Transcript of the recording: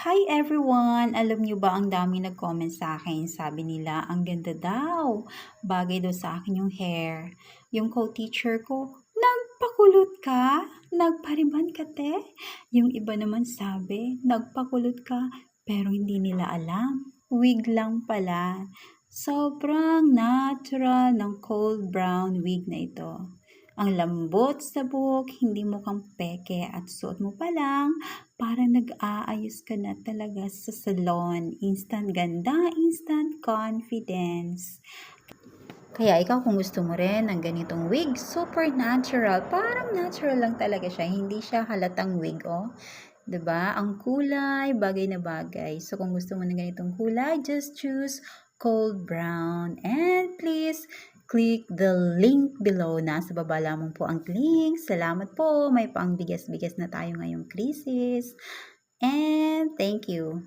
Hi everyone! Alam niyo ba ang dami nag-comment sa akin? Sabi nila, ang ganda daw. Bagay daw sa akin yung hair. Yung co-teacher ko, nagpakulot ka? Nagpariban ka, te? Yung iba naman sabi, nagpakulot ka, pero hindi nila alam. Wig lang pala. Sobrang natural ng cold brown wig na ito. Ang lambot sa buhok, hindi mukhang peke at suot mo pa lang, para nag-aayos ka na talaga sa salon. Instant ganda, instant confidence. Kaya ikaw kung gusto mo rin ng ganitong wig, super natural. Parang natural lang talaga siya. Hindi siya halatang wig, oh. 'Di ba? Ang kulay, bagay na bagay. So kung gusto mo ng ganitong kulay, just choose cold brown. And please click the link below. Nasa baba lamang po ang link. Salamat po. May pang bigas-bigas na tayo ngayong krisis. And thank you.